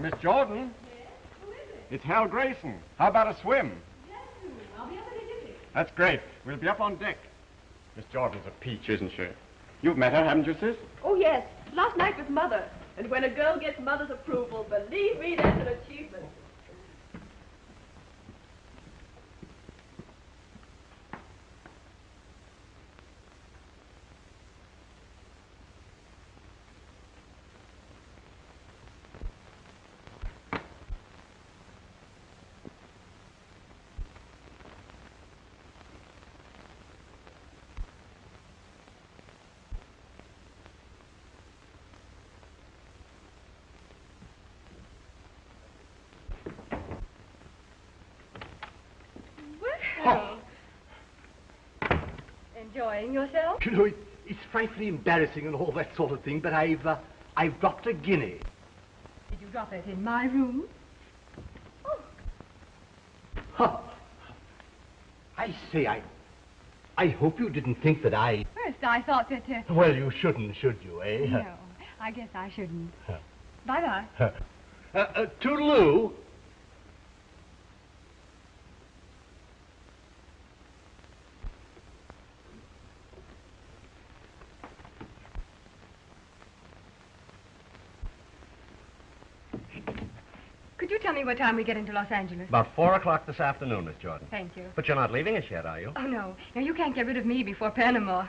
Miss Jordan. Yes? Who is it? It's Hal Grayson. How about a swim? Yes, I'll be up immediately. That's great. We'll be up on deck. Miss Jordan's a peach, isn't she? You've met her, haven't you, sis? Oh, yes. Last night with Mother. And when a girl gets Mother's approval, believe me, that's an achievement. Enjoying yourself? You know, it's frightfully embarrassing and all that sort of thing, but I've dropped a guinea. Did you drop it in my room? Oh. Huh. I say, I hope you didn't think that I... First, I thought that, Well, you shouldn't, should you, eh? No, I guess I shouldn't. Bye-bye. Toodaloo. Could you tell me what time we get into Los Angeles? About 4 o'clock this afternoon, Miss Jordan. Thank you. But you're not leaving us yet, are you? Oh, no. No, you can't get rid of me before Panama.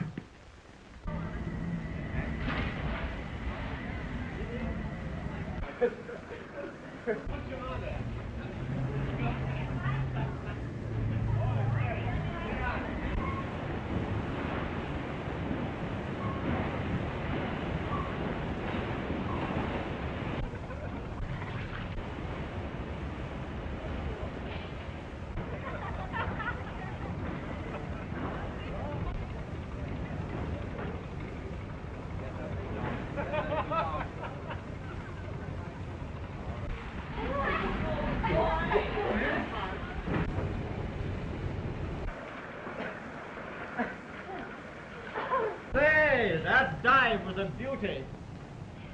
Was a beauty.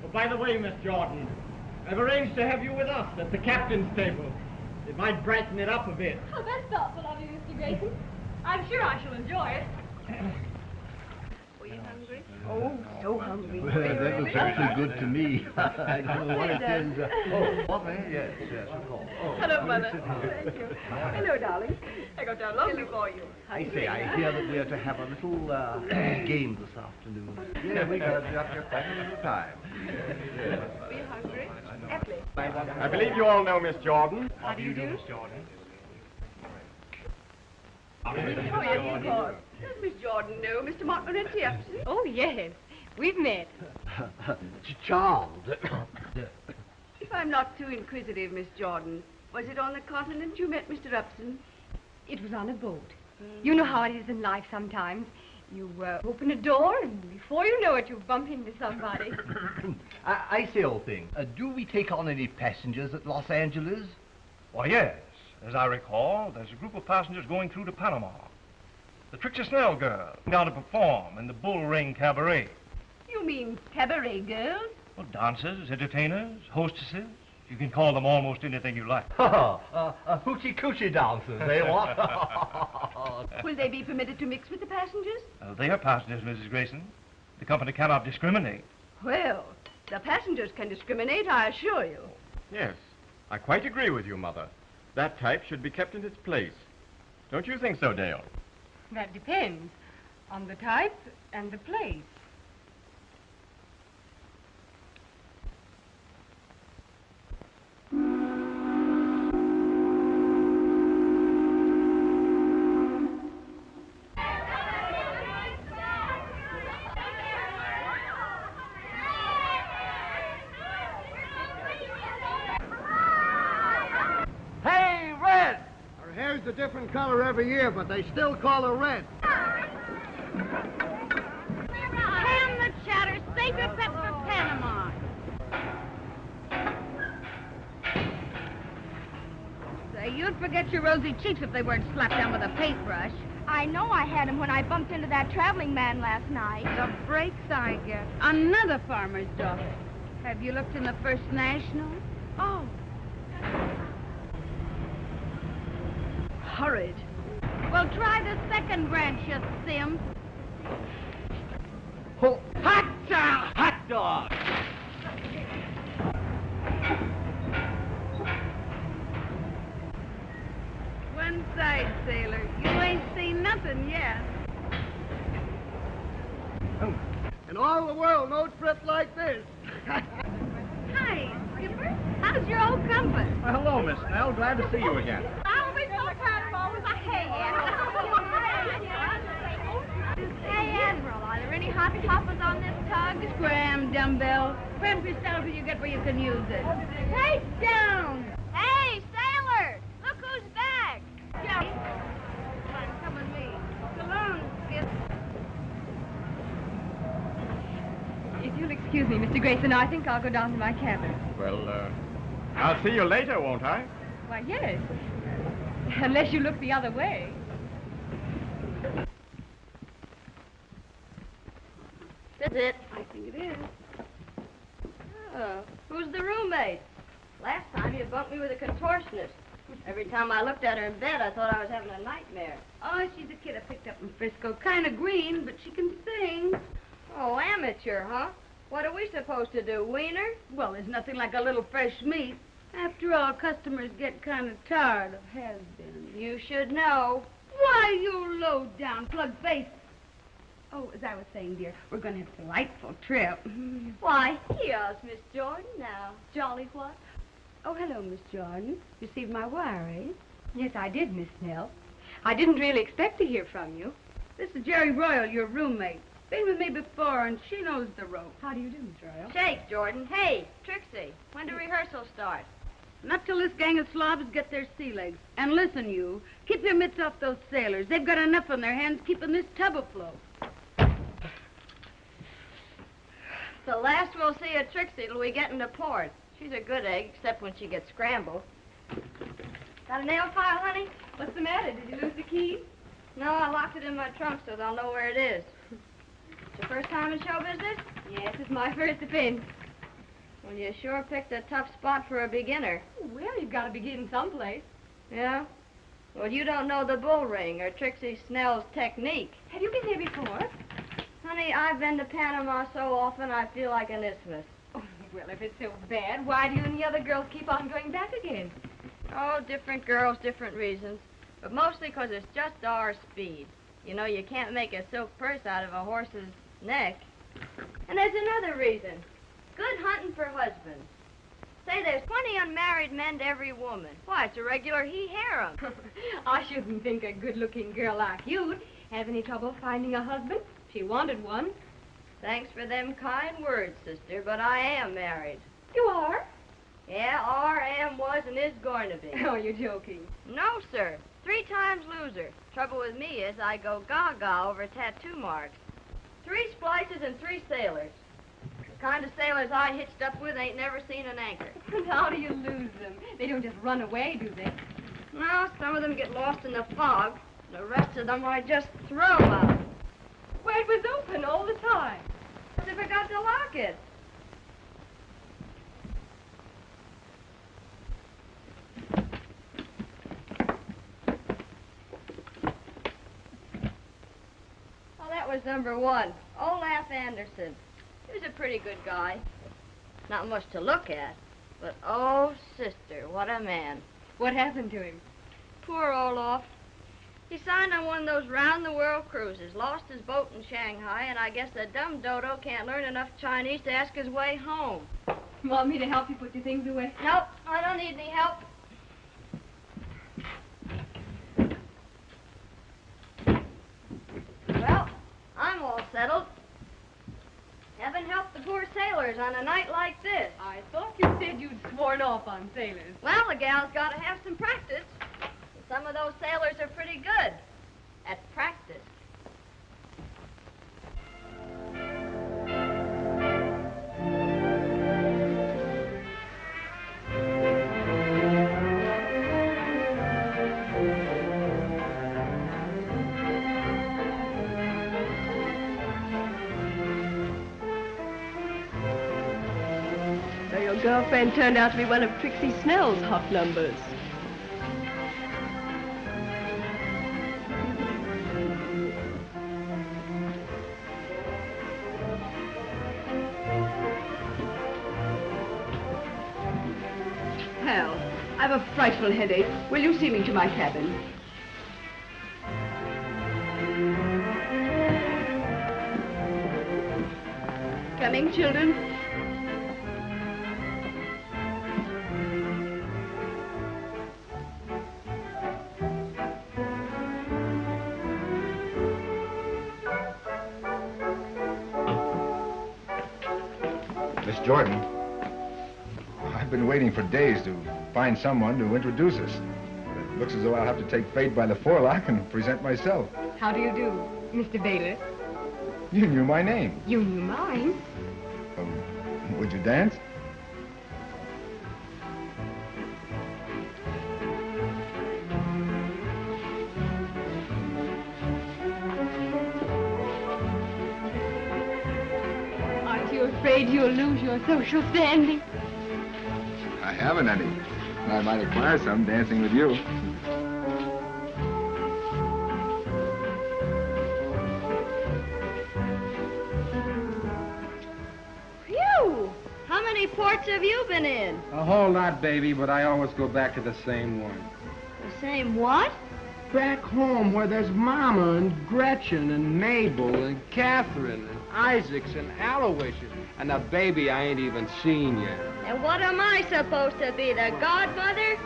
Oh, by the way, Miss Jordan, I've arranged to have you with us at the captain's table. It might brighten it up a bit. Oh, that's thoughtful of you, Mr. Grayson. I'm sure I shall enjoy it. Were you hungry? Oh, so hungry. Well, that looks actually good to me. I don't know what it is. What, eh? Yes, Oh. Hello, Mother. Thank you. Hello, darling. I got down long before you. I say, I hear that we are to have a little game this afternoon. Yeah, we got just quite a little time. Were you hungry? Aptly. I believe you all know Miss Jordan. How do you do? Miss Jordan? Oh, yes, of course. Does Miss Jordan know Mr. Montmorency Upson? Oh, yes. We've met. Charmed. If I'm not too inquisitive, Miss Jordan, was it on the continent you met Mr. Upson? It was on a boat. You know how it is in life sometimes. You open a door, and before you know it, you bump into somebody. I say, old thing, do we take on any passengers at Los Angeles? Why, yes. As I recall, there's a group of passengers going through to Panama. The Trixie Snell girl, down to perform in the Bull Ring Cabaret. You mean cabaret girls? Well, dancers, entertainers, hostesses. You can call them almost anything you like. Hoochie-coochie dancers, eh, what? Will they be permitted to mix with the passengers? They are passengers, Mrs. Grayson. The company cannot discriminate. Well, the passengers can discriminate, I assure you. Yes, I quite agree with you, Mother. That type should be kept in its place. Don't you think so, Dale? That depends on the type and the place. A different color every year, but they still call her red. Ham the chatter, safe except for Panama. Say, you'd forget your rosy cheeks if they weren't slapped down with a paintbrush. I know I had him when I bumped into that traveling man last night. The breaks I get. Another farmer's daughter. Have you looked in the First National? Oh. Horrid. Well, try the second branch, you simp. Oh, hot dog! Hot dog! One side, sailor. You ain't seen nothing yet. In all the world, no trip like this. Hi, Skipper. How's your old compass? Well, hello, Miss Snell. Glad to see you again. I'll be so proud of all with a hey, Hey, Admiral, are there any hot toppers on this tug? Scram, dumbbell. Cramp yourself till you get where you can use it. Hey, down! Hey, sailor! Look who's back! Come on, come with me. So long, Skip. If you'll excuse me, Mr. Grayson, I think I'll go down to my cabin. Well, I'll see you later, won't I? Why, yes. Unless you look the other way. That's it. I think it is. Oh, who's the roommate? Last time you bumped me with a contortionist. Every time I looked at her in bed, I thought I was having a nightmare. Oh, she's a kid I picked up in Frisco. Kind of green, but she can sing. Oh, amateur, huh? What are we supposed to do, wiener? Well, there's nothing like a little fresh meat. After all, customers get kind of tired of has-beens. You should know. Why, you low-down plug-face. Oh, as I was saying, dear, we're going to have a delightful trip. Why, here's Miss Jordan now. Jolly what? Oh, hello, Miss Jordan. Received my wire, eh? Yes, I did, Miss Snell. I didn't really expect to hear from you. This is Jerry Royal, your roommate. Been with me before, and she knows the ropes. How do you do, Miss Royal? Shake, Jordan. Hey, Trixie, when do rehearsals start? Not till this gang of slobs get their sea legs. And listen, you, keep your mitts off those sailors. They've got enough on their hands keeping this tub afloat. The last we'll see of Trixie till we get into port. She's a good egg, except when she gets scrambled. Got a nail file, honey? What's the matter? Did you lose the key? No, I locked it in my trunk so they'll know where it is. It's your first time in show business? Yes, it's my first offense. Well, you sure picked a tough spot for a beginner. Well, you've got to begin someplace. Yeah? Well, you don't know the bull ring or Trixie Snell's technique. Have you been there before? Honey, I've been to Panama so often I feel like an isthmus. Oh, well, if it's so bad, why do you and the other girls keep on going back again? Oh, different girls, different reasons. But mostly 'cause it's just our speed. You know, you can't make a silk purse out of a horse's neck. And there's another reason. Good hunting for husbands. Say, there's 20 unmarried men to every woman. Why, it's a regular he-harem. I shouldn't think a good-looking girl like you'd have any trouble finding a husband. She wanted one. Thanks for them kind words, sister, but I am married. You are? Yeah, are, am, was, and is going to be. Oh, you're joking. No, sir. 3 times loser. Trouble with me is I go gaga over tattoo marks. 3 splices and 3 sailors. The kind of sailors I hitched up with ain't never seen an anchor. And how do you lose them? They don't just run away, do they? No, some of them get lost in the fog. The rest of them I just throw out. Well, it was open all the time. I forgot to lock it. Oh, that was number 1. Olaf Anderson. He was a pretty good guy. Not much to look at, but oh, sister, what a man. What happened to him? Poor Olaf. He signed on one of those round-the-world cruises, lost his boat in Shanghai, and I guess the dumb dodo can't learn enough Chinese to ask his way home. You want me to help you put your things away? Nope, I don't need any help. Well, I'm all settled. Heaven help the poor sailors on a night like this. I thought you said you'd sworn off on sailors. Well, the gal's got to have some practice. Some of those sailors are pretty good at practice. So you Your girlfriend turned out to be one of Trixie Snell's hot numbers. Hale, I have a frightful headache. Will you see me to my cabin? Coming, children. Miss Jordan, I've been waiting for days to find someone to introduce us. It looks as though I'll have to take fate by the forelock and present myself. How do you do, Mr. Baylor? You knew my name. You knew mine. Would you dance? Aren't you afraid you'll lose your social standing? I haven't any. I might acquire some dancing with you. Phew! How many ports have you been in? A whole lot, baby, but I always go back to the same one. The same what? Back home where there's Mama and Gretchen and Mabel and Catherine and Isaacs and Aloysius and a baby I ain't even seen yet. And what am I supposed to be, the godmother?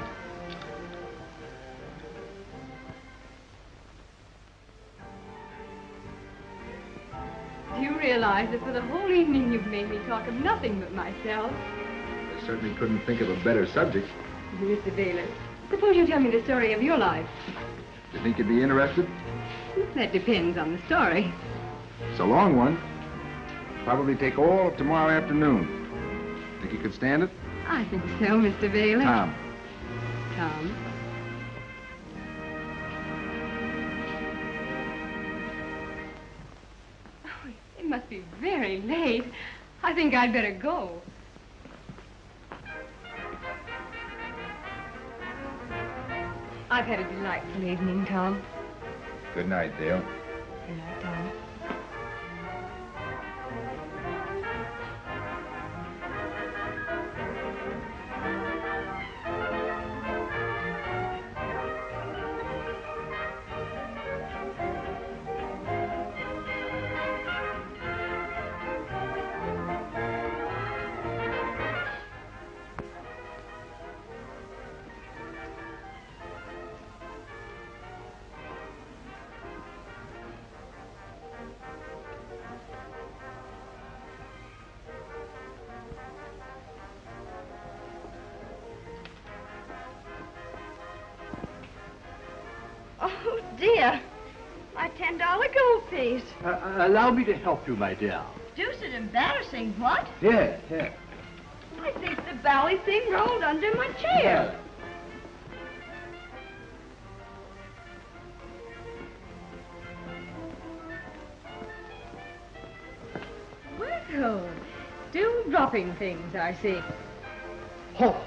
Do you realize that for the whole evening you've made me talk of nothing but myself? I certainly couldn't think of a better subject. Mr. Baylor, suppose you tell me the story of your life. You think you'd be interested? That depends on the story. It's a long one. Probably take all of tomorrow afternoon. Think you could stand it? I think so, Mr. Baylor. Tom. Tom. Oh, it must be very late. I think I'd better go. I've had a delightful evening, Tom. Good night, Dale. Good night, Tom. Oh, dear. My $10 gold piece. Allow me to help you, my dear. Deuced embarrassing, what? Yeah. I think the bally thing rolled under my chair. Well, still dropping things, I see. Oh.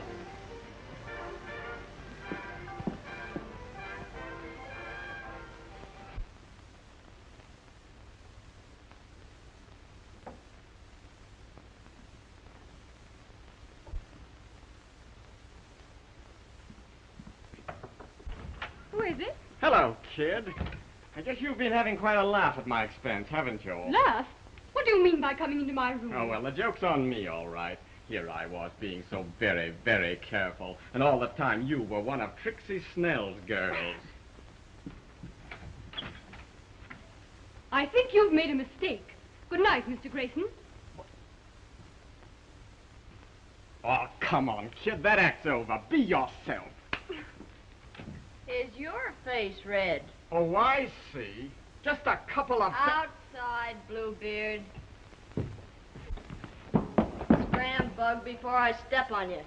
Who is it? Hello, kid. I guess you've been having quite a laugh at my expense, haven't you? Laugh? What do you mean by coming into my room? Oh, well, the joke's on me, all right. Here I was being so very, very careful, and all the time you were one of Trixie Snell's girls. I think you've made a mistake. Good night, Mr. Grayson. Oh, come on, kid, that act's over. Be yourself. Is your face red? Oh, I see. Just a couple of... Outside, Bluebeard. Scram, Bug, before I step on you.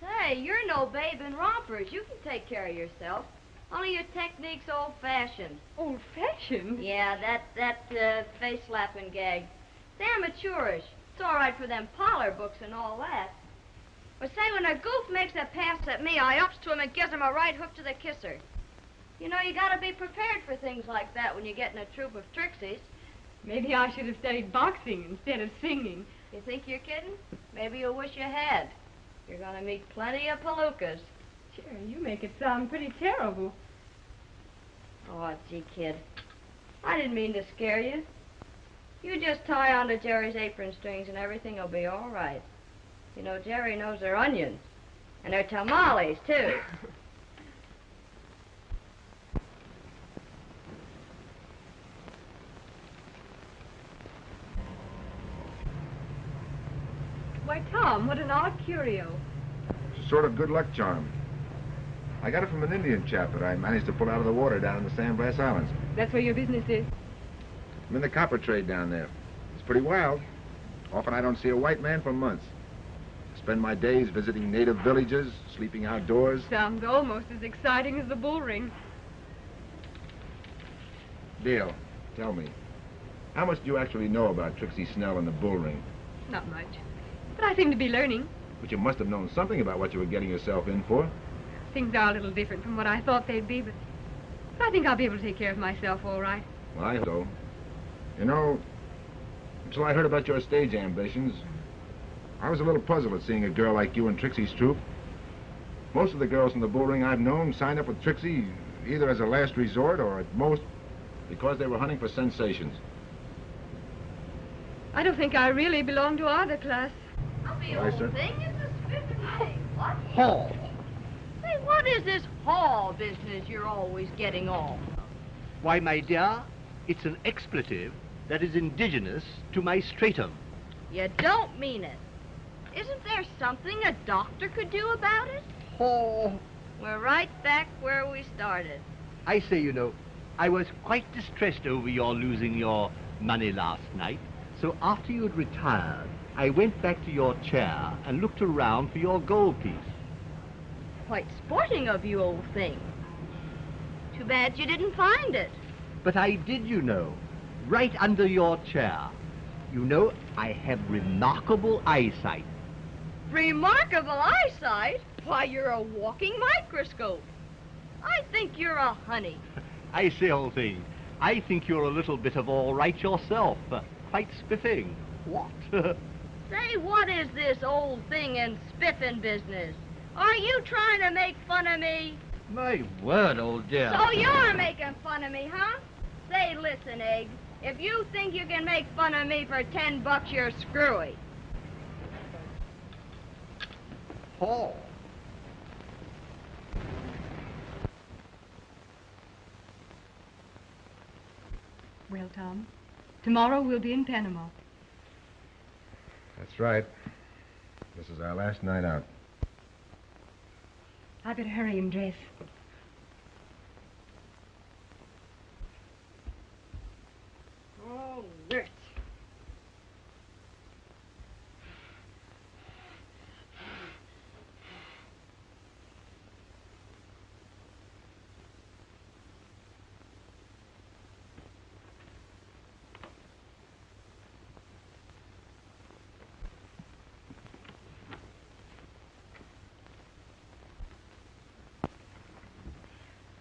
Hey, you're no babe in rompers. You can take care of yourself. Only your technique's old-fashioned. Old-fashioned? Yeah, that face-slapping gag. It's amateurish. It's all right for them parlor books and all that. But say, when a goof makes a pass at me, I ups to him and gives him a right hook to the kisser. You know, you gotta be prepared for things like that when you get in a troop of Trixies. Maybe I should have studied boxing instead of singing. You think you're kidding? Maybe you'll wish you had. You're gonna meet plenty of palookas. Sure, you make it sound pretty terrible. Oh, gee, kid. I didn't mean to scare you. You just tie on to Jerry's apron strings and everything will be all right. You know, Jerry knows their onions. And their tamales, too. Why, Tom, what an odd curio. It's a sort of good luck charm. I got it from an Indian chap that I managed to pull out of the water down in the Sandblast Islands. That's where your business is? I'm in the copper trade down there. It's pretty wild. Often I don't see a white man for months. I spend my days visiting native villages, sleeping outdoors. Sounds almost as exciting as the bull ring. Dale, tell me, how much do you actually know about Trixie Snell and the bull ring? Not much. But I seem to be learning. But you must have known something about what you were getting yourself in for. Things are a little different from what I thought they'd be, but I think I'll be able to take care of myself all right. Well, I hope so. You know, until I heard about your stage ambitions, I was a little puzzled at seeing a girl like you in Trixie's troupe. Most of the girls in the bull ring I've known signed up with Trixie either as a last resort or at most because they were hunting for sensations. I don't think I really belong to either class. The old thing is a spiffing thing. What? Hall. Say, what is this hall business you're always getting off? Why, my dear, it's an expletive that is indigenous to my stratum. You don't mean it. Isn't there something a doctor could do about it? Oh. We're right back where we started. I say, you know, I was quite distressed over your losing your money last night. So after you'd retired, I went back to your chair and looked around for your gold piece. Quite sporting of you, old thing. Too bad you didn't find it. But I did, you know, right under your chair. You know, I have remarkable eyesight. Remarkable eyesight? Why, you're a walking microscope. I think you're a honey. I say, old thing, I think you're a little bit of all right yourself. Quite spiffing. What? Say, what is this old thing and spiffing business? Are you trying to make fun of me? My word, old dear. So you're making fun of me, huh? Say, listen, Egg. If you think you can make fun of me for $10, you're screwy. Oh. Well, Tom, tomorrow we'll be in Panama. That's right. This is our last night out. I better hurry and dress. Oh, nurse.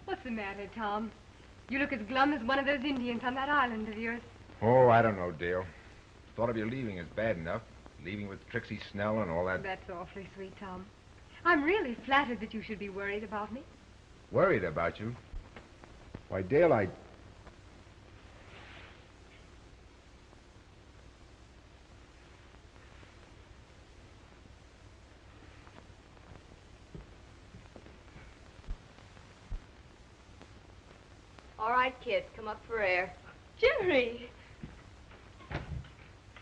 What's the matter, Tom? You look as glum as one of those Indians on that island of yours. Oh, I don't know, Dale. Thought of you leaving is bad enough. Leaving with Trixie Snell and all that. That's awfully sweet, Tom. I'm really flattered that you should be worried about me. Worried about you? Why, Dale, All right, kid, come up for air. Jerry!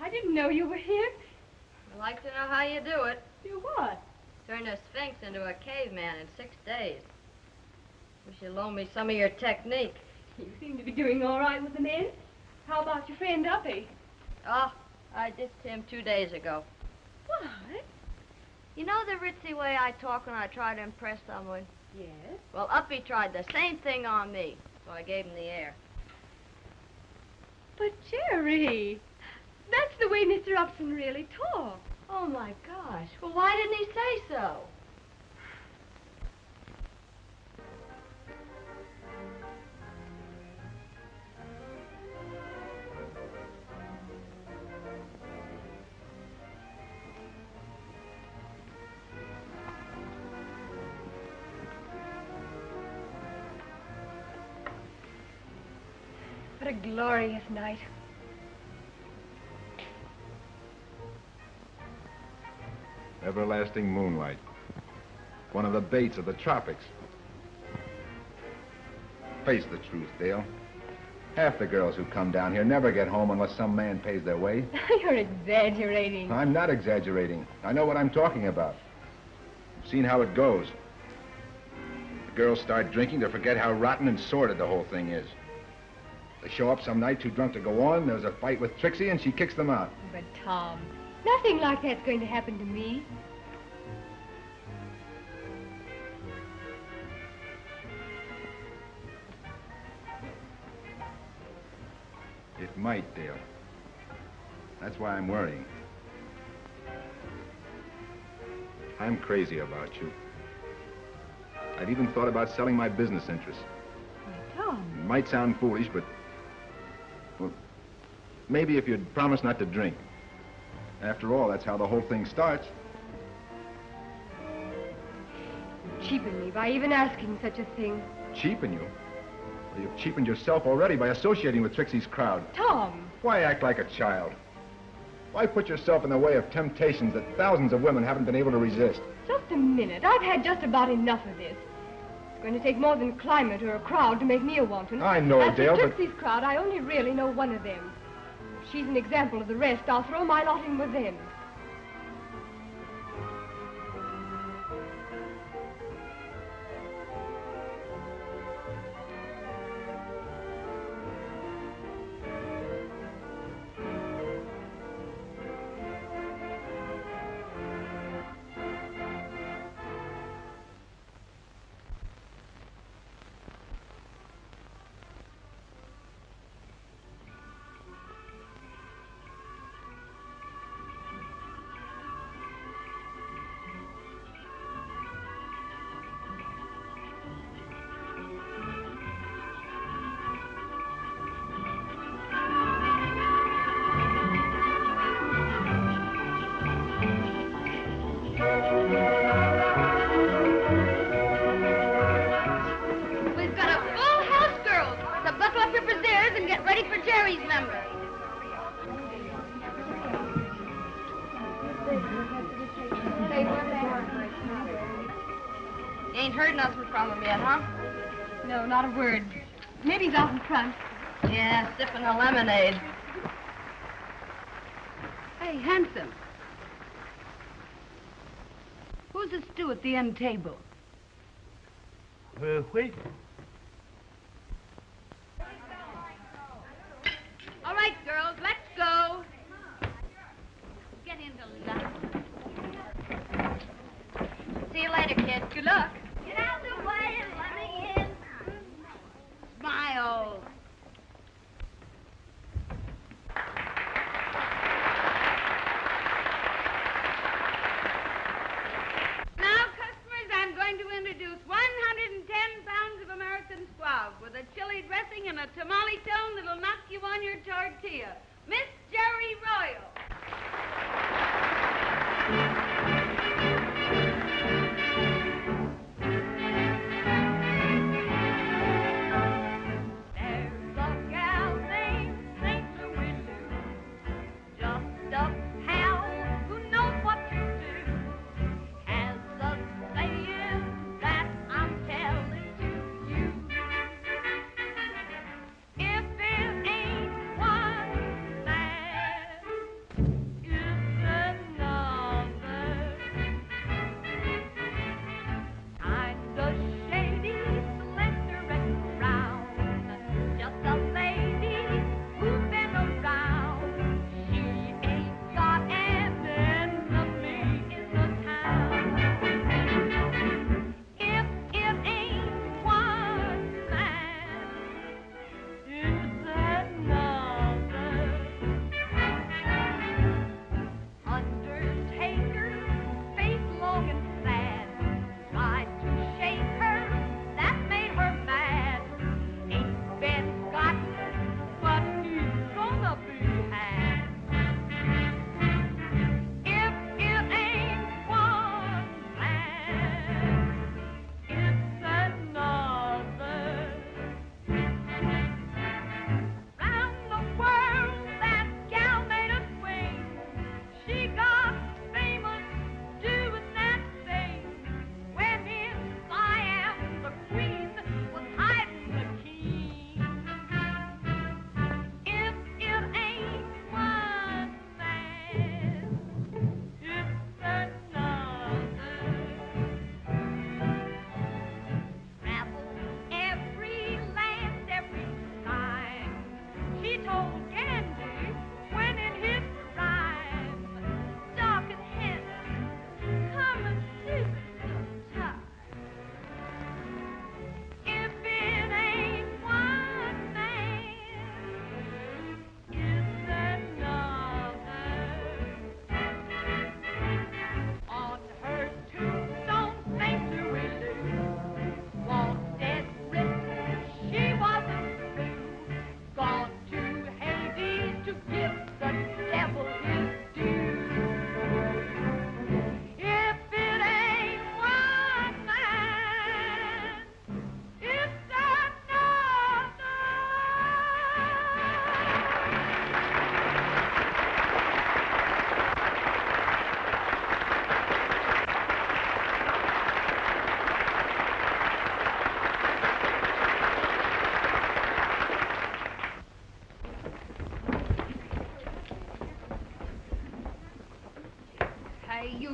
I didn't know you were here. I'd like to know how you do it. Do what? Turn a sphinx into a caveman in 6 days. Wish you'd loan me some of your technique. You seem to be doing all right with the men. How about your friend Uppy? Oh, I ditched him 2 days ago. What? You know the ritzy way I talk when I try to impress someone? Yes. Well, Uppy tried the same thing on me, so I gave him the air. But, Jerry, that's the way way Mr. Upson really talked. Oh, my gosh. Well, why didn't he say so? What a glorious night. Everlasting moonlight. One of the baits of the tropics. Face the truth, Dale. Half the girls who come down here never get home unless some man pays their way. You're exaggerating. I'm not exaggerating. I know what I'm talking about. I've seen how it goes. The girls start drinking to forget how rotten and sordid the whole thing is. They show up some night too drunk to go on, there's a fight with Trixie, and she kicks them out. But, Tom, nothing like that's going to happen to me. It might, Dale. That's why I'm worrying. I'm crazy about you. I've even thought about selling my business interests. Why, Tom. It might sound foolish, but... well, maybe if you'd promise not to drink. After all, that's how the whole thing starts. You cheapen me by even asking such a thing. Cheapen you? Well, you've cheapened yourself already by associating with Trixie's crowd. Tom! Why act like a child? Why put yourself in the way of temptations that thousands of women haven't been able to resist? Just a minute. I've had just about enough of this. It's going to take more than climate or a crowd to make me a wanton. I know, As Dale, for but... Trixie's crowd, I only really know one of them. If she's an example of the rest, I'll throw my lot in with them. You ain't heard nothing from him yet, huh? No, not a word. Maybe he's out in front. Yeah, sipping a lemonade. Hey, Hansen. Who's the stew at the end table? Wait. All right, girls, let's go. Get into line. See you later, kid. Good luck. Get out of the way and let me in. Smile. Now, customers, I'm going to introduce 110 pounds of American squab with a chili dressing and a tamale tone that'll knock you on your tortilla. Miss Jerry Royal.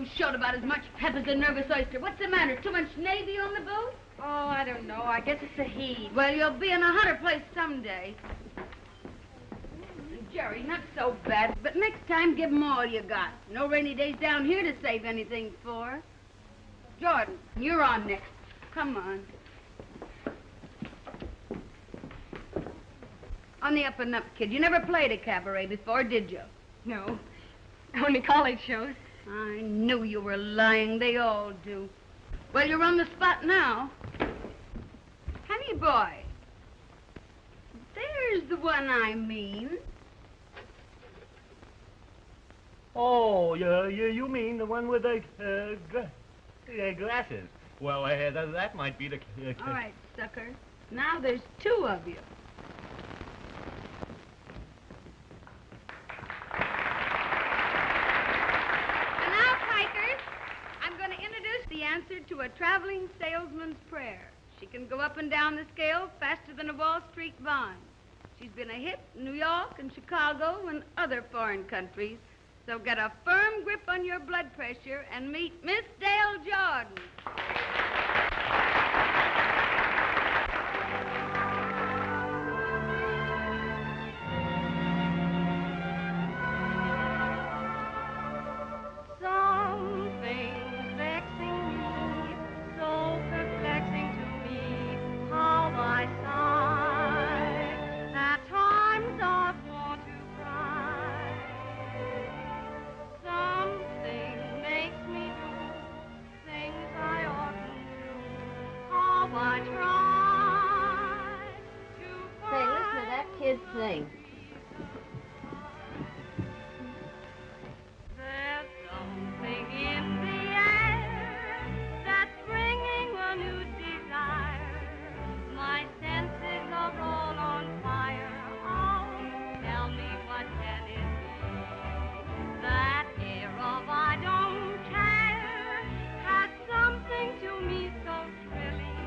nose showed about as much pep as a nervous oyster. What's the matter? Too much Navy on the boat? Oh, I don't know. I guess it's the heat. Well, you'll be in a hotter place someday. Jerry, not so bad, but next time give 'em all you got. No rainy days down here to save anything for. Jordan, you're on next. Come on. On the up and up, kid. You never played a cabaret before, did you? No. Only college shows. I knew you were lying. They all do. Well, you're on the spot now. Honey boy. There's the one I mean. Oh, you mean the one with the glasses? Well, that might be the... All right, sucker. Now there's two of you. And now, pikers, I'm going to introduce the answer to a traveling salesman's prayer. She can go up and down the scale faster than a Wall Street bond. She's been a hit in New York and Chicago and other foreign countries. So get a firm grip on your blood pressure and meet Miss Dale Jordan. Something's vexing me, so perplexing to me, how I sigh. At times I've want to cry. Something makes me do things I oughtn't to. How I try to Say, listen to that kid sing. There's something in the air that's bringing a new desire. My senses are all on fire. Oh, tell me what can it be? That air of I don't care has something to me so thrilling.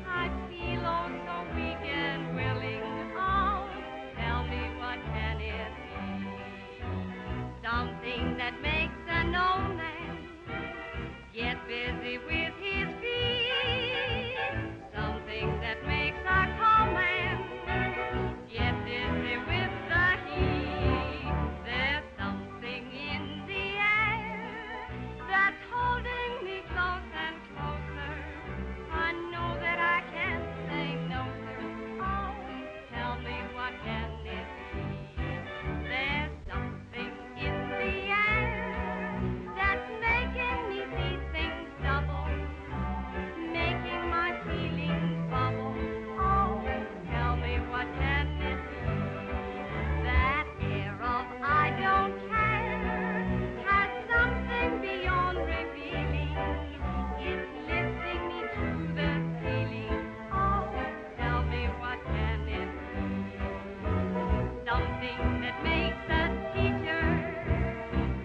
I feel oh so weak and willing. Oh, tell me what can it be? Something that makes an old man get busy with his feet. Something that makes a tall man get busy with the heat. There's something in the air that's holding me close and closer. I know that I can't say no, sir. Oh, tell me what can it be? There's something in the air that's making me see things double, making my feelings bubble. Oh, tell me what can it be? That air of I don't care has something beyond revealing. It's lifting me to the ceiling. Oh, tell me what can it be? Something that makes a teacher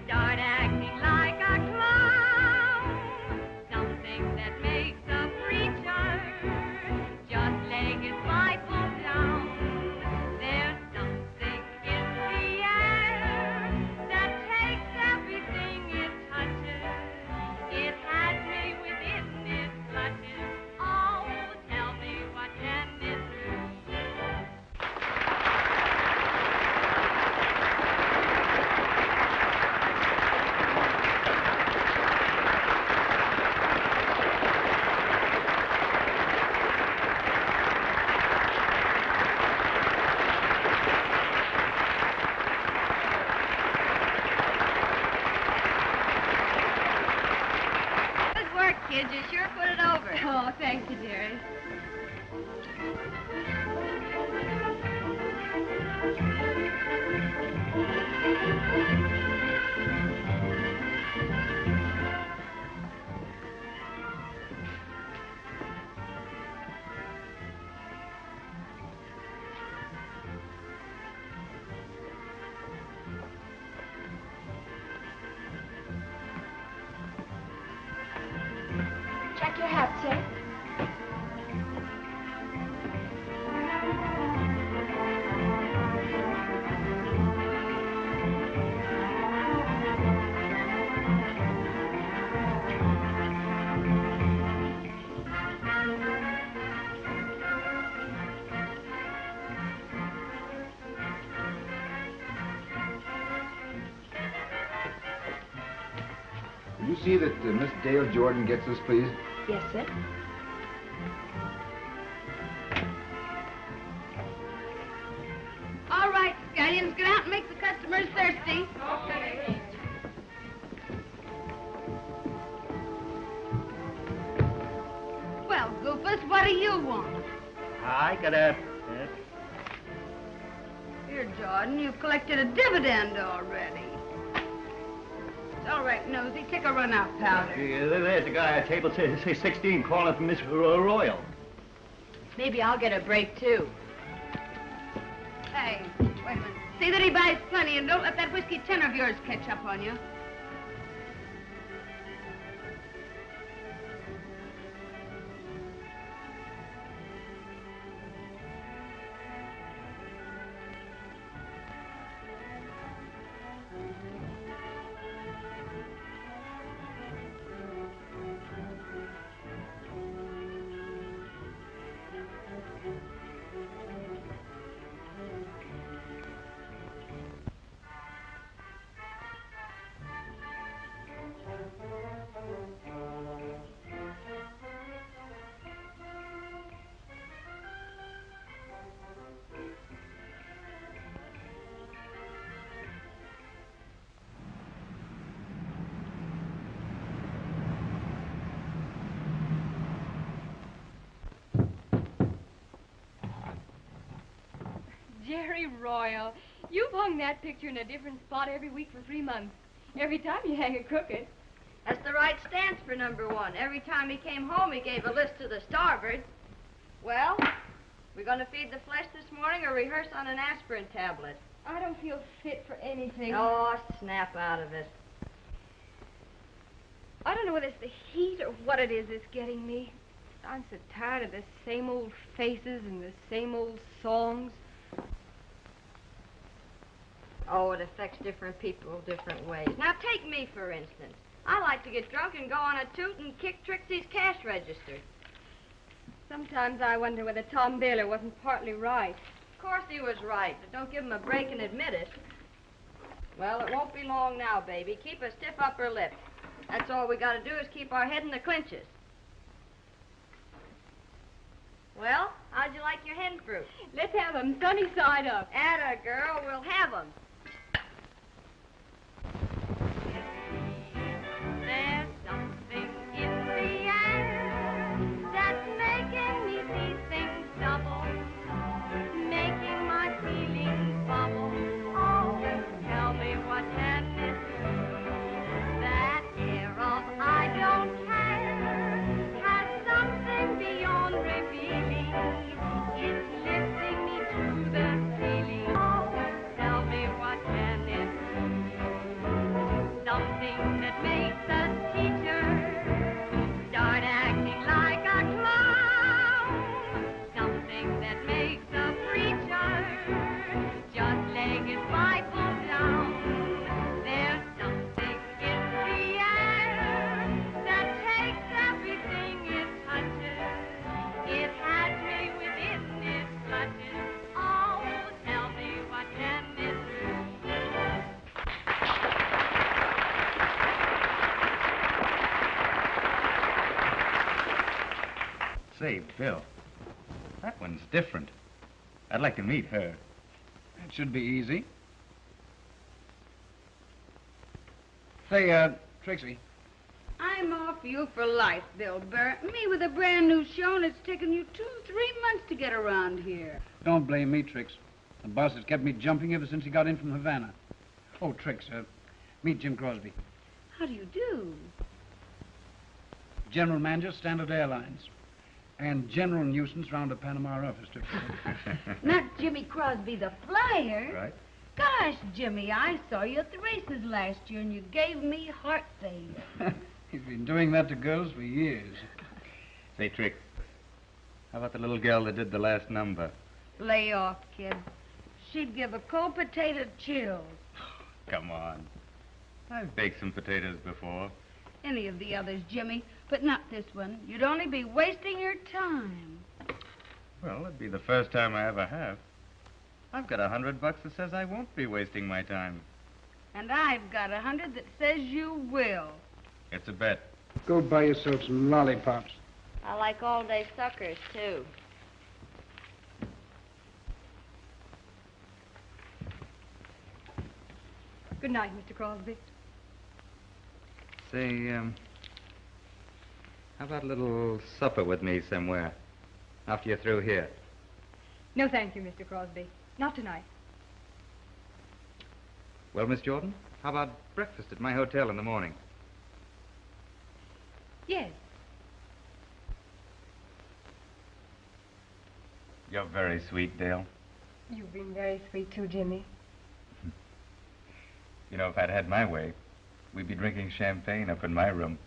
start acting like a clown. Something that makes a preacher just lay his Bible down. There's something in the air that takes everything it touches. It has me within its clutches. Oh, tell me what can it be? Good work, kid. You sure put it over. Oh, thank you, dearie. Check your hat, sir. you see that Miss Dale Jordan gets this, please? Yes, sir. All right, scallions, get out and make the customers thirsty. Okay. Well, Goofus, what do you want? I got a... Here, Jordan, you've collected a dividend already. It's all right, Nosy. Take a run out, powder. There's a guy at table, say 16, calling for Miss Royal. Maybe I'll get a break, too. Hey, wait a minute. See that he buys plenty, and don't let that whiskey tin of yours catch up on you. Jerry Royal, you've hung that picture in a different spot every week for 3 months. Every time you hang it crooked. That's the right stance for number one. Every time he came home, he gave a list to the starboard. Well, we're going to feed the flesh this morning or rehearse on an aspirin tablet? I don't feel fit for anything. Oh, snap out of it. I don't know whether it's the heat or what it is that's getting me. I'm so tired of the same old faces and the same old songs. Oh, it affects different people different ways. Now, take me, for instance. I like to get drunk and go on a toot and kick Trixie's cash register. Sometimes I wonder whether Tom Baylor wasn't partly right. Of course he was right, but don't give him a break and admit it. Well, it won't be long now, baby. Keep a stiff upper lip. That's all we got to do is keep our head in the clinches. Well, how'd you like your hen fruit? Let's have them sunny side up. Atta girl, we'll have them. There's something in the air that's making me see things double, making my feelings bubble. Oh, tell me what can it do? That air of I don't care has something beyond revealing. It's lifting me to the ceiling. Oh, tell me what can it do? Something that makes a teacher start acting like a clown. Something that makes a preacher just lay his Bible down. There's something in the air that takes everything it touches. It has me within its clutches. Oh, tell me what can it do? Say, Bill, that one's different. I'd like to meet her. That should be easy. Say, Trixie. I'm off you for life, Bill Barrett. Me with a brand new show, and it's taken you 2-3 months to get around here. Don't blame me, Trix. The boss has kept me jumping ever since he got in from Havana. Oh, Trix, meet Jim Crosby. How do you do? General Manager, Standard Airlines. And general nuisance round the Panama office, Trix. Not Jimmy Crosby, the flyer. Right. Gosh, Jimmy, I saw you at the races last year, and you gave me heart failure. He's been doing that to girls for years. Say, Trix, how about the little girl that did the last number? Lay off, kid. She'd give a cold potato chills. Come on. I've baked some potatoes before. Any of the others, Jimmy, but not this one. You'd only be wasting your time. Well, it'd be the first time I ever have. I've got $100 that says I won't be wasting my time. And I've got 100 that says you will. It's a bet. Go buy yourself some lollipops. I like all-day suckers, too. Good night, Mr. Crosby. Say, how about a little supper with me somewhere after you're through here? No, thank you, Mr. Crosby. Not tonight. Well, Miss Jordan, how about breakfast at my hotel in the morning? Yes. You're very sweet, Dale. You've been very sweet, too, Jimmy. You know, if I'd had my way, we'd be drinking champagne up in my room.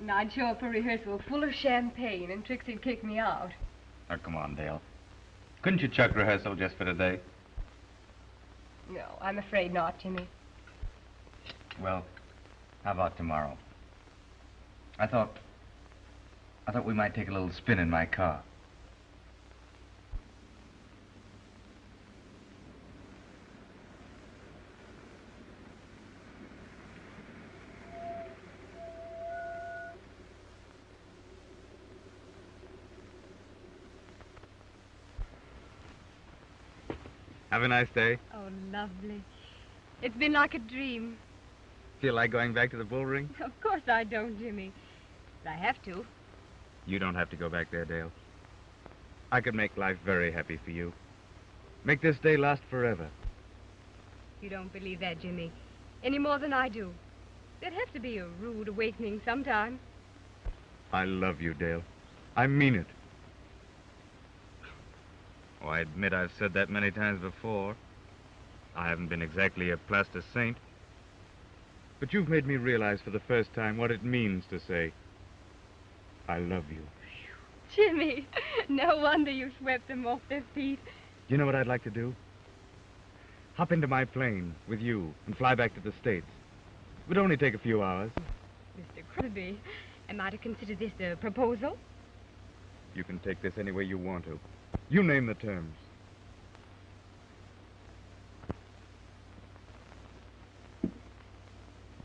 And I'd show up for rehearsal full of champagne, and Trixie'd kick me out. Oh, come on, Dale. Couldn't you chuck rehearsal just for today? No, I'm afraid not, Jimmy. Well, how about tomorrow? I thought we might take a little spin in my car. Have a nice day. Oh, lovely. It's been like a dream. Feel like going back to the bull ring? Of course I don't, Jimmy. But I have to. You don't have to go back there, Dale. I could make life very happy for you. Make this day last forever. You don't believe that, Jimmy, any more than I do. There'd have to be a rude awakening sometime. I love you, Dale. I mean it. Oh, I admit I've said that many times before. I haven't been exactly a plaster saint. But you've made me realize for the first time what it means to say, I love you. Jimmy, no wonder you swept them off their feet. You know what I'd like to do? Hop into my plane with you and fly back to the States. It would only take a few hours. Mr. Crosby, am I to consider this a proposal? You can take this any way you want to. You name the terms.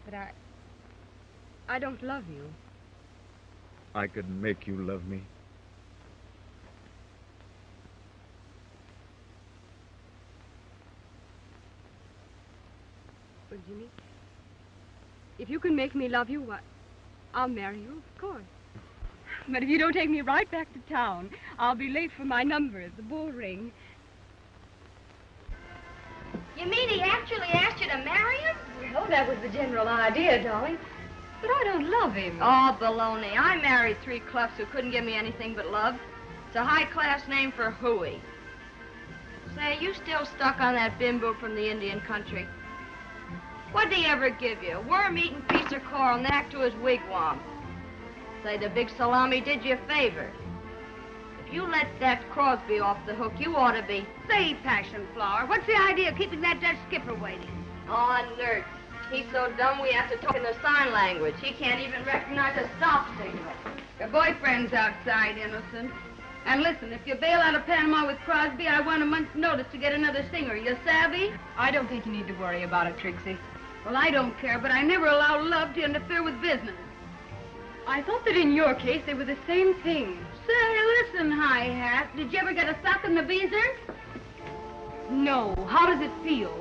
But I don't love you. I could make you love me. Well, Jimmy, if you can make me love you, I'll marry you, of course. But if you don't take me right back to town, I'll be late for my number at the bull ring. You mean he actually asked you to marry him? Well, that was the general idea, darling. But I don't love him. Oh, baloney. I married 3 cluffs who couldn't give me anything but love. It's a high-class name for hooey. Say, you still stuck on that bimbo from the Indian country? What'd he ever give you? A worm-eating piece of coral knack to his wigwam. Say, the big salami did you a favor. If you let that Crosby off the hook, you ought to be. Say, Passion Flower, what's the idea of keeping that Dutch skipper waiting? Oh, nerd. He's so dumb we have to talk in the sign language. He can't even recognize a stop signal. Your boyfriend's outside, innocent. And listen, if you bail out of Panama with Crosby, I want a month's notice to get another singer. You savvy? I don't think you need to worry about it, Trixie. Well, I don't care, but I never allow love to interfere with business. I thought that in your case they were the same thing. Say, listen, Hi-Hat, did you ever get a sock in the beezer? No. How does it feel?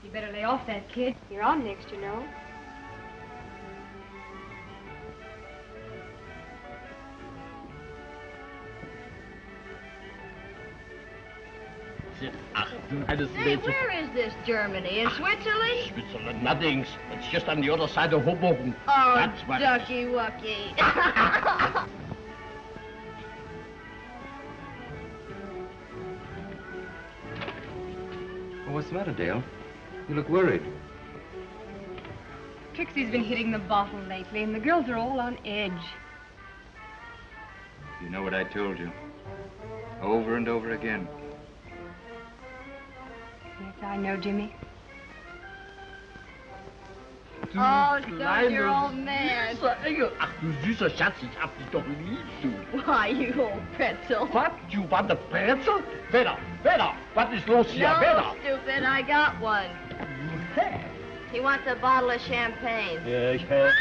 You better lay off that, kid. You're on next, you know. Hey, where is this, Germany? In Switzerland? Switzerland, nothing. It's just on the other side of Hoboken. Oh, That's what... ducky-wucky. Well, what's the matter, Dale? You look worried. Trixie's been hitting the bottle lately, and the girls are all on edge. You know what I told you. Over and over again. Yes, I know, Jimmy. Oh, so your old man. Ach, du süßer Schatz, ich hab dich doch lieb, du. Why, you old pretzel. What? You want a pretzel? Vera, what is los hier? No, Vera. stupid, I got one. He wants a bottle of champagne. Yeah, ich have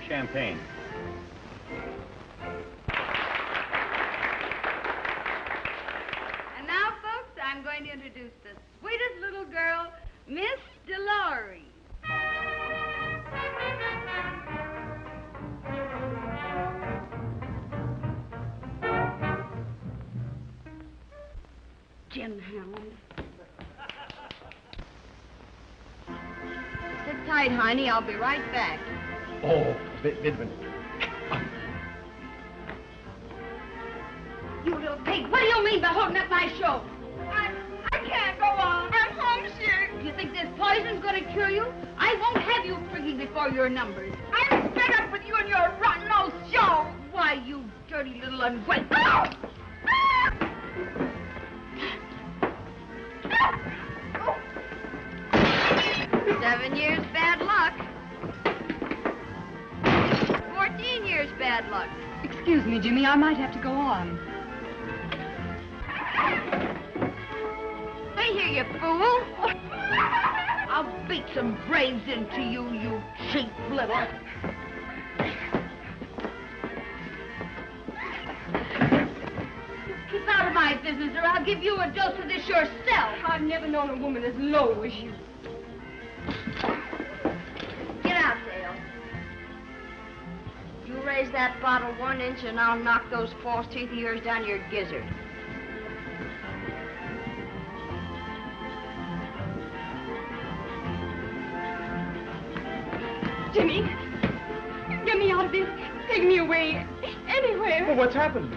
champagne. And now, folks, I'm going to introduce the sweetest little girl, Miss Delores. Jim Hammond. Sit tight, honey. I'll be right back. Oh, wait a minute. You little pig, what do you mean by holding up my show? I can't go on. I'm homesick. You think this poison's going to cure you? I won't have you drinking before your numbers. I'm fed up with you and your rotten old show. Why, you dirty little ungrateful. Oh! 7 years bad luck. 14 years bad luck. Excuse me, Jimmy, I might have to go on. Stay here, you fool. I'll beat some brains into you, you cheap little. Keep out of my business, or I'll give you a dose of this yourself. I've never known a woman as low as you. Get out, Hale. You raise that bottle 1 inch and I'll knock those false teeth of yours down your gizzard. Jimmy, get me out of this. Take me away. Anywhere. Well, what's happened?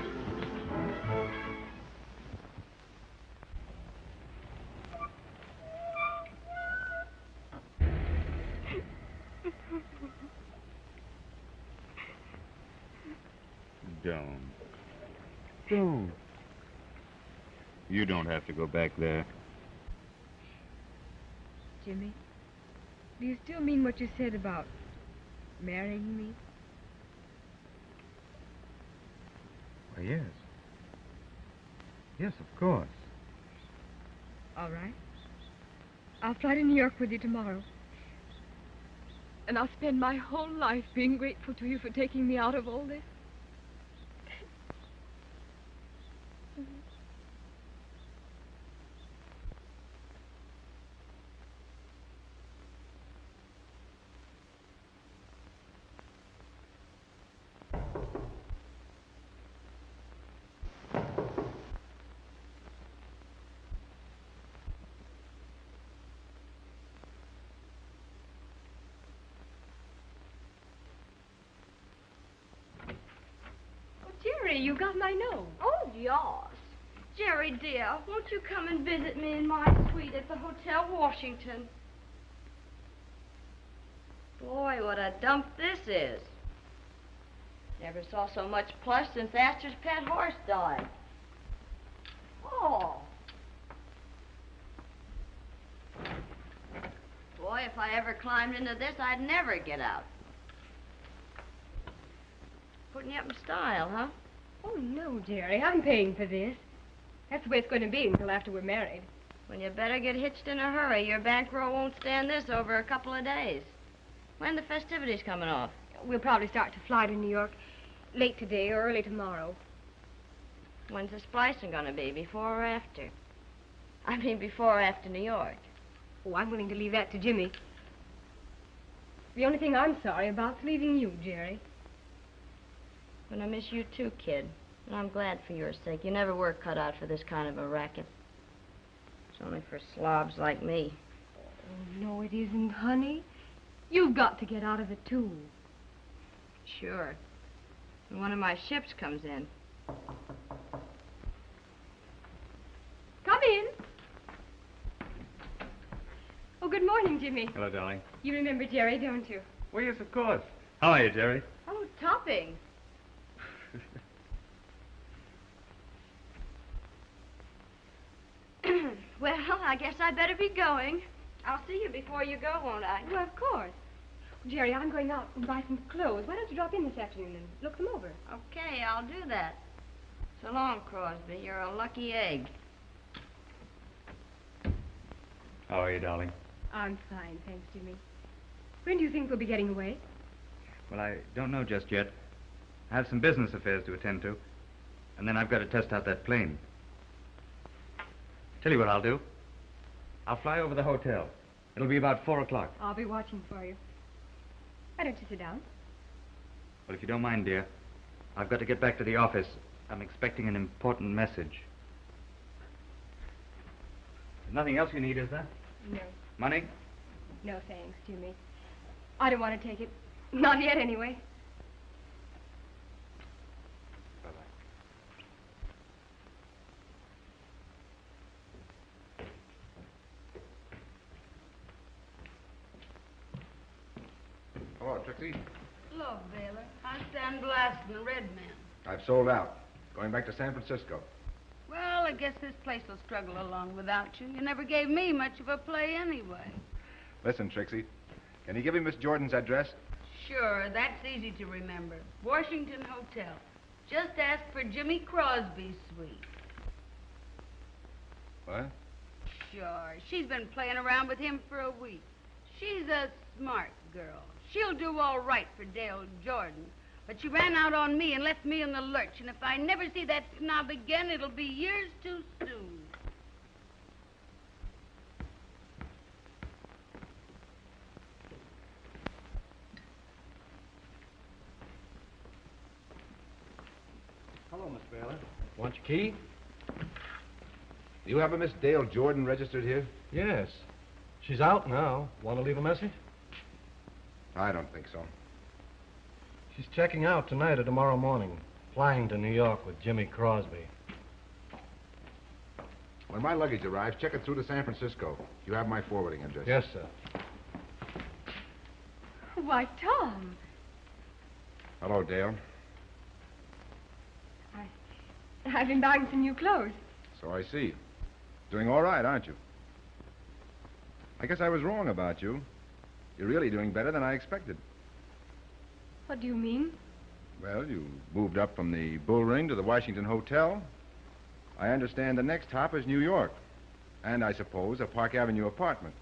Don't. You don't have to go back there. Jimmy, do you still mean what you said about marrying me? Why, yes. Yes, of course. All right. I'll fly to New York with you tomorrow. And I'll spend my whole life being grateful to you for taking me out of all this. Jerry, you got my note. Oh, yes. Jerry, dear, won't you come and visit me in my suite at the Hotel Washington? Boy, what a dump this is. Never saw so much plush since Astor's pet horse died. Oh. Boy, if I ever climbed into this, I'd never get out. Putting you up in style, huh? Oh, no, Jerry. I'm paying for this. That's the way it's going to be until after we're married. Well, you better get hitched in a hurry. Your bankroll won't stand this over a couple of days. When the festivities coming off? We'll probably start to fly to New York late today or early tomorrow. When's the splicing going to be, before or after? I mean, before or after New York. Oh, I'm willing to leave that to Jimmy. The only thing I'm sorry about is leaving you, Jerry. But I miss you too, kid. And I'm glad for your sake. You never were cut out for this kind of a racket. It's only for slobs like me. Oh, no, it isn't, honey. You've got to get out of it, too. Sure. When one of my ships comes in. Come in. Oh, good morning, Jimmy. Hello, darling. You remember Jerry, don't you? Well, yes, of course. How are you, Jerry? Oh, topping. Well, I guess I better be going. I'll see you before you go, won't I? Well, of course. Jerry, I'm going out and buy some clothes. Why don't you drop in this afternoon and look them over? Okay, I'll do that. So long, Crosby. You're a lucky egg. How are you, darling? I'm fine, thanks, Jimmy. When do you think we'll be getting away? Well, I don't know just yet. I have some business affairs to attend to. And then I've got to test out that plane. Tell you what I'll do. I'll fly over the hotel. It'll be about 4 o'clock. I'll be watching for you. Why don't you sit down? Well, if you don't mind, dear, I've got to get back to the office. I'm expecting an important message. There's nothing else you need, is there? No. Money? No, thanks, Jimmy. I don't want to take it. Not yet, anyway. Hello, Trixie. Hello, Baylor. I stand blasting the red men. I've sold out. Going back to San Francisco. Well, I guess this place will struggle along without you. You never gave me much of a play anyway. Listen, Trixie. Can you give me Miss Jordan's address? Sure, that's easy to remember. Washington Hotel. Just ask for Jimmy Crosby's suite. What? Sure. She's been playing around with him for a week. She's a smart girl. She'll do all right for Dale Jordan. But she ran out on me and left me in the lurch. And if I never see that snob again, it'll be years too soon. Hello, Miss Baylor. Want your key? Do you have a Miss Dale Jordan registered here? Yes. She's out now. Want to leave a message? I don't think so. She's checking out tonight or tomorrow morning. Flying to New York with Jimmy Crosby. When my luggage arrives, check it through to San Francisco. You have my forwarding address. Yes, sir. Why, Tom. Hello, Dale. I've been buying some new clothes. So I see. Doing all right, aren't you? I guess I was wrong about you. You're really doing better than I expected. What do you mean? Well, you moved up from the Bull Ring to the Washington Hotel. I understand the next hop is New York. And I suppose a Park Avenue apartment.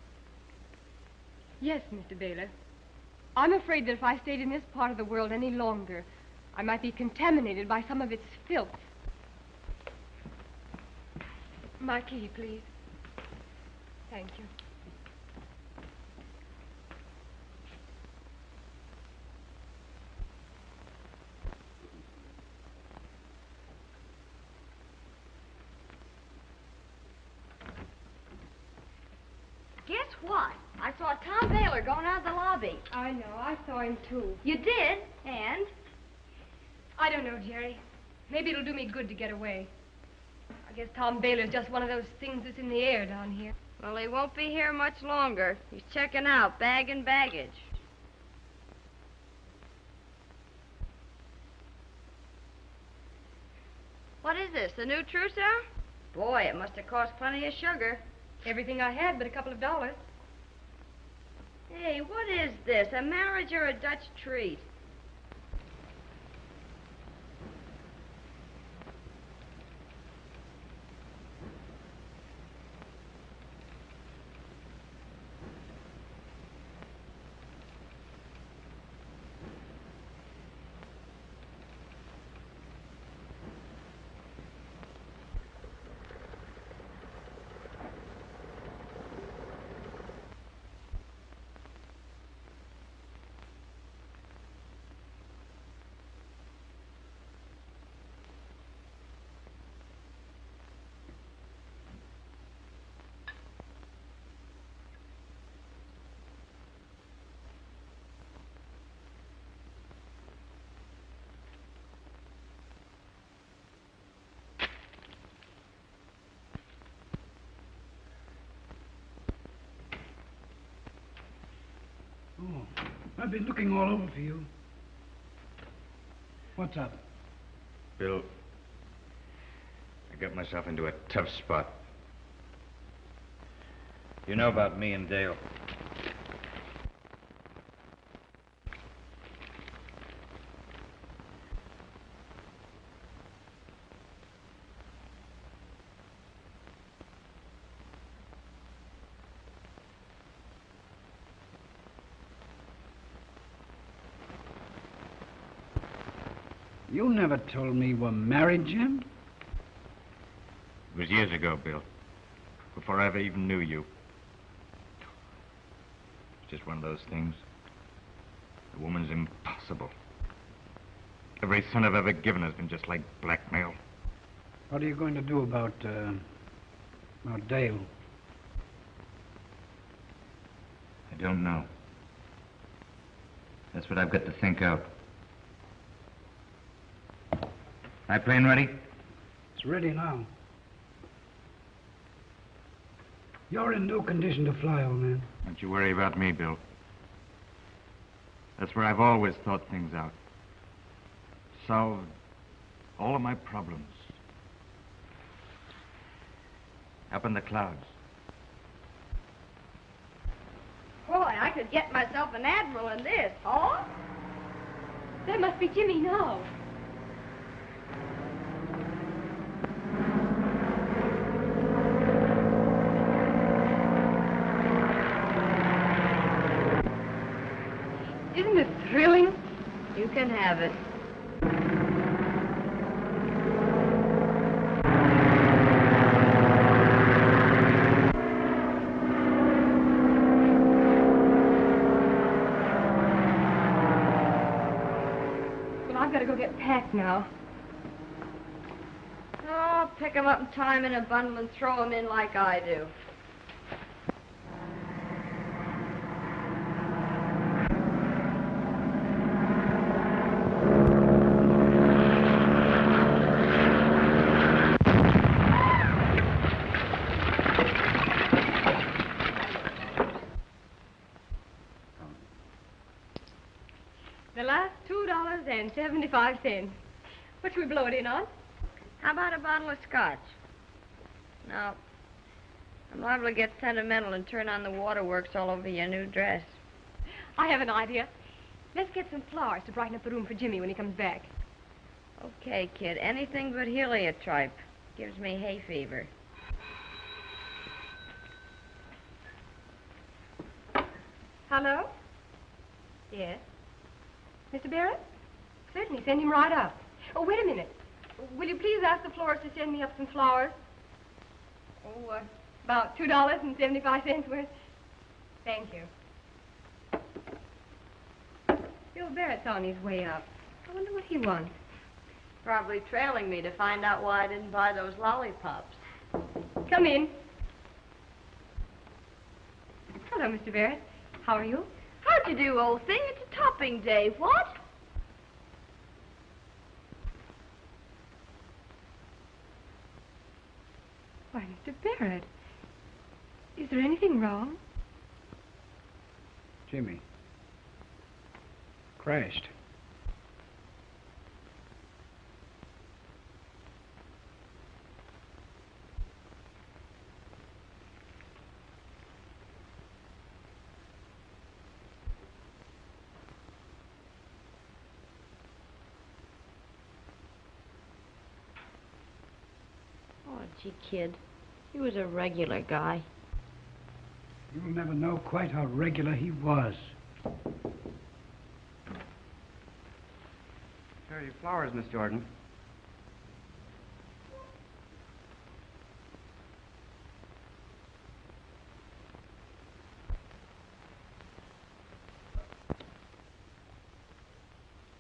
Yes, Mr. Baylor. I'm afraid that if I stayed in this part of the world any longer, I might be contaminated by some of its filth. My key, please. Thank you. Guess what? I saw Tom Baylor going out of the lobby. I know. I saw him, too. You did? And? I don't know, Jerry. Maybe it'll do me good to get away. I guess Tom Baylor's just one of those things that's in the air down here. Well, he won't be here much longer. He's checking out, bagging baggage. What is this, the new trousseau? Boy, it must have cost plenty of sugar. Everything I had but a couple of dollars. Hey, what is this, a marriage or a Dutch treat? Oh, I've been looking all over for you. What's up? Bill, I got myself into a tough spot. You know about me and Dale. You never told me you were married, Jim. It was years ago, Bill. Before I ever even knew you. It's just one of those things. The woman's impossible. Every cent I've ever given has been just like blackmail. What are you going to do about Dale? I don't know. That's what I've got to think out. My plane ready? It's ready now. You're in no condition to fly, old man. Don't you worry about me, Bill. That's where I've always thought things out. Solved all of my problems. Up in the clouds. Boy, I could get myself an admiral in this, huh? That must be Jimmy now. Isn't it thrilling? You can have it. Well, I've got to go get packed now. Oh, pick 'em up and tie 'em in a bundle and throw 'em in like I do. The last $2.75. What should we blow it in on? How about a bottle of scotch? No. I'm liable to get sentimental and turn on the waterworks all over your new dress. I have an idea. Let's get some flowers to brighten up the room for Jimmy when he comes back. Okay, kid. Anything but heliotrope. Gives me hay fever. Hello? Yes? Mr. Barrett? Certainly, send him right up. Oh, wait a minute. Will you please ask the florist to send me up some flowers? Oh, about $2.75 worth. Thank you. Bill Barrett's on his way up. I wonder what he wants. Probably trailing me to find out why I didn't buy those lollipops. Come in. Hello, Mr. Barrett. How are you? How'd you do, old thing? It's a topping day. What? Why, Mr. Barrett, is there anything wrong? Jimmy. Crashed. Oh, gee, kid. He was a regular guy. You'll never know quite how regular he was. Here are your flowers, Miss Jordan.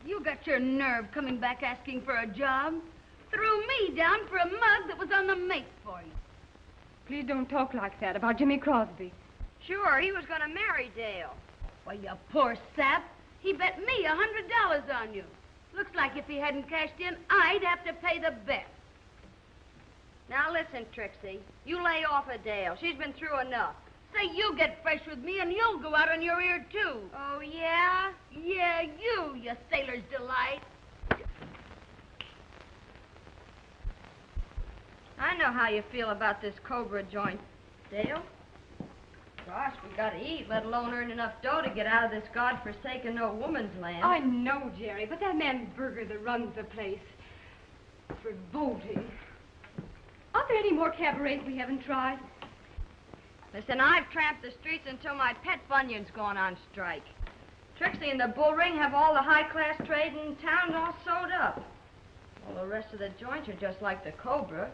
You got your nerve coming back asking for a job? Threw me down for a mug that was on the make for you. Please don't talk like that about Jimmy Crosby. Sure, he was going to marry Dale. Why, you poor sap. He bet me $100 on you. Looks like if he hadn't cashed in, I'd have to pay the bet. Now listen, Trixie. You lay off of Dale. She's been through enough. Say you get fresh with me and you'll go out on your ear, too. Oh, yeah? Yeah, you sailor's delight. I know how you feel about this Cobra joint, Dale. Gosh, we gotta eat, let alone earn enough dough to get out of this godforsaken no woman's land. I know, Jerry, but that man Berger that runs the place, it's revolting. Are there any more cabarets we haven't tried? Listen, I've tramped the streets until my pet bunion's gone on strike. Trixie and the Bull Ring have all the high-class trade in town all sewed up. Well, the rest of the joints are just like the Cobra.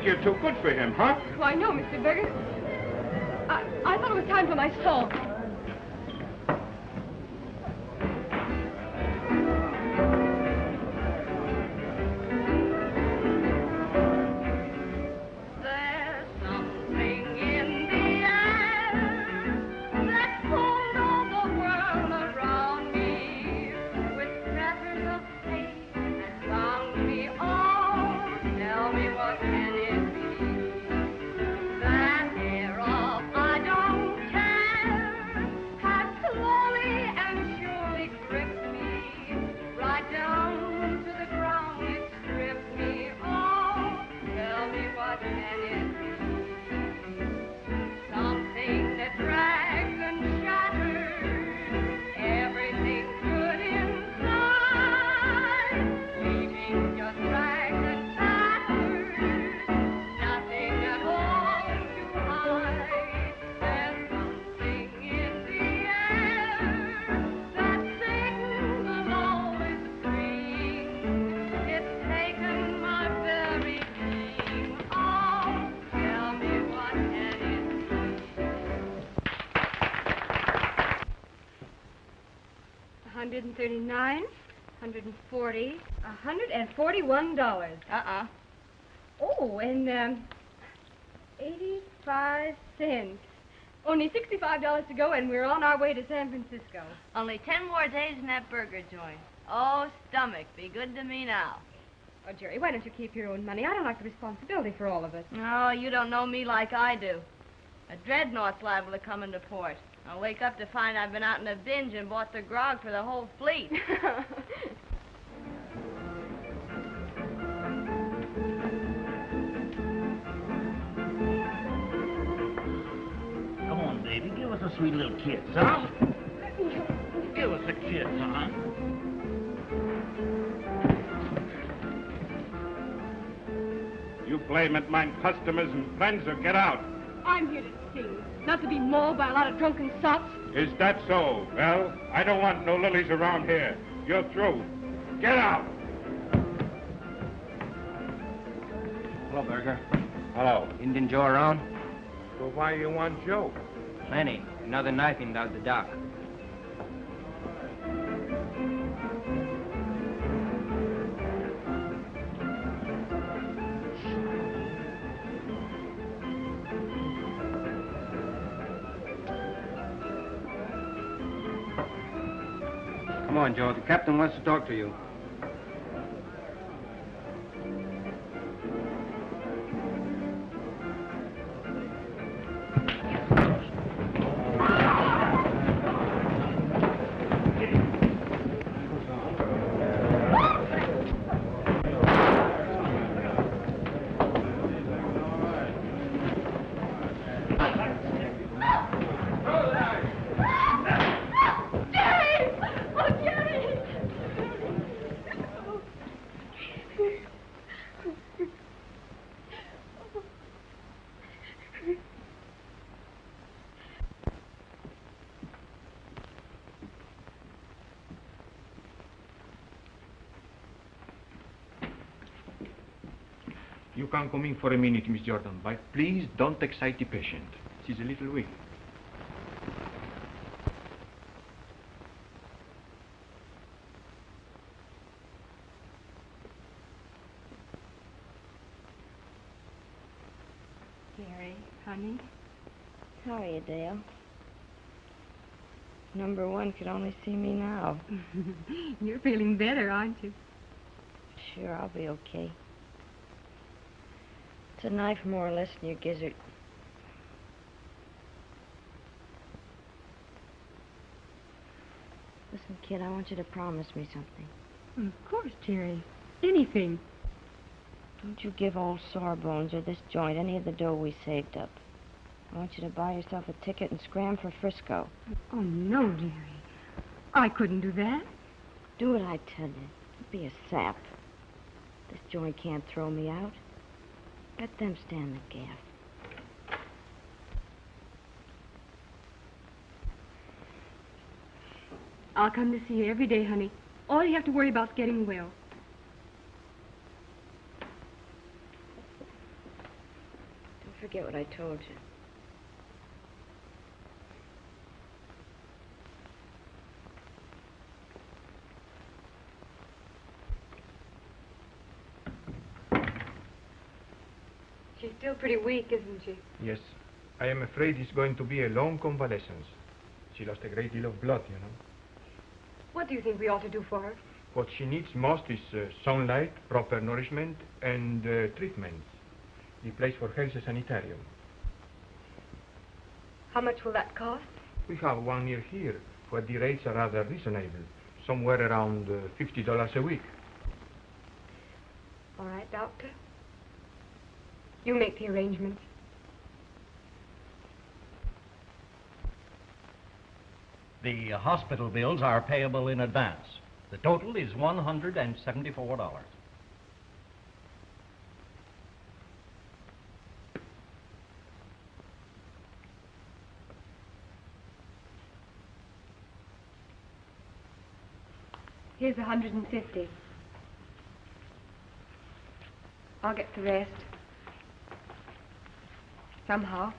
You're too good for him, huh? Why, no, Mr. Berger. I thought it was time for my song. $139, $140, $141. Oh, and 85 cents. Only $65 to go, and we're on our way to San Francisco. Only 10 more days in that burger joint. Oh, stomach, be good to me now. Oh, Jerry, why don't you keep your own money? I don't like the responsibility for all of it. No, you don't know me like I do. A dreadnought's liable to come into port. I'll wake up to find I've been out in a binge and bought the grog for the whole fleet. Come on, baby. Give us a sweet little kiss, huh? Give us a kiss, huh? You blame it, mine customers and friends, or get out. I'm here to sing, not to be mauled by a lot of drunken sots. Is that so? Well, I don't want no lilies around here. You're through. Get out! Hello, Berger. Hello. Indian Joe around? Well, why you want Joe? Plenty. Another knifing down the dock. Come on, Joe. The captain wants to talk to you. you can come in for a minute, Miss Jordan, but please don't excite the patient. She's a little weak. Gary, honey. How are you, Dale? Number one could only see me now. You're feeling better, aren't you? Sure, I'll be okay. It's a knife more or less in your gizzard. Listen, kid, I want you to promise me something. Of course, Jerry. Anything. Don't you give old Sawbones or this joint any of the dough we saved up. I want you to buy yourself a ticket and scram for Frisco. Oh, no, Jerry. I couldn't do that. Do what I tell you. Don't be a sap. This joint can't throw me out. Let them stand the gaff. I'll come to see you every day, honey. All you have to worry about is getting well. Don't forget what I told you. She's still pretty weak, isn't she? Yes. I am afraid it's going to be a long convalescence. She lost a great deal of blood, you know. What do you think we ought to do for her? What she needs most is sunlight, proper nourishment, and treatments. The place for her is a sanitarium. How much will that cost? We have one near here, where the rates are rather reasonable, somewhere around $50 a week. All right, Doctor. You make the arrangements. The hospital bills are payable in advance. The total is $174. Here's 150. I'll get the rest. Somehow.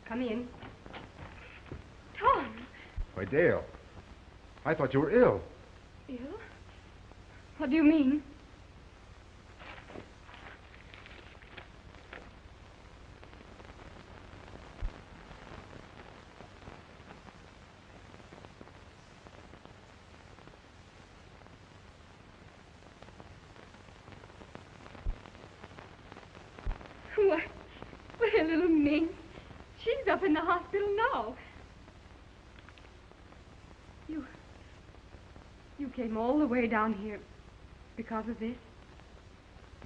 Come in. Tom! Why, Dale, I thought you were ill. Ill? What do you mean? What a little minx. She's up in the hospital now. You came all the way down here because of this?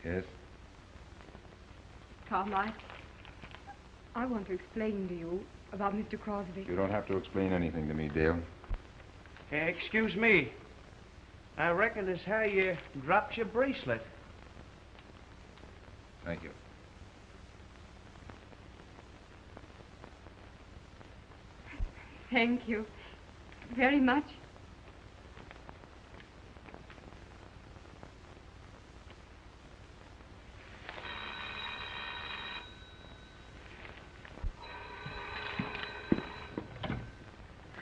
Yes. Tom, I want to explain to you about Mr. Crosby. You don't have to explain anything to me, Dale. Excuse me. I reckon it's how you dropped your bracelet. Thank you. Thank you very much.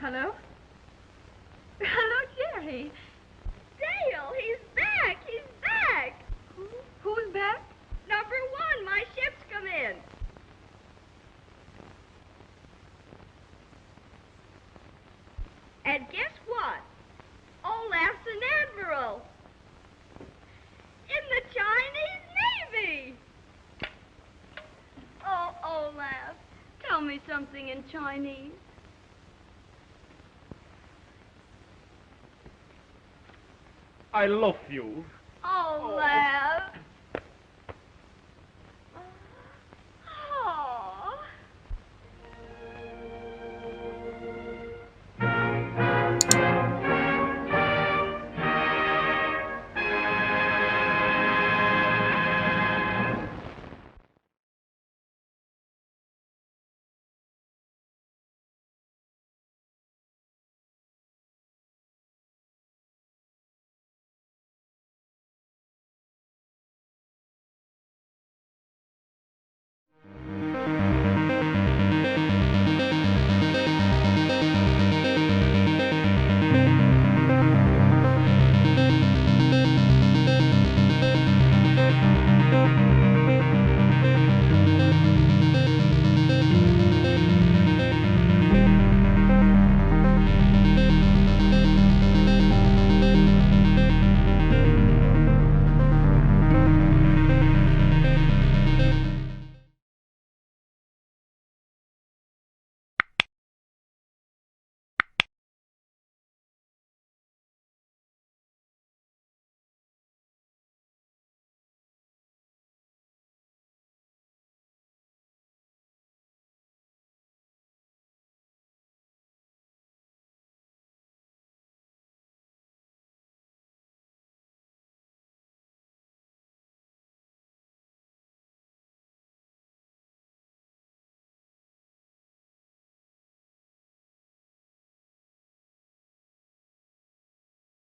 Hello? Hello, Jerry. Dale, he's back! He's back! Who's back? Number 1, my ship's come in. And guess what? Olaf's an admiral. In the Chinese Navy. Oh, Olaf, tell me something in Chinese. I love you. Olaf.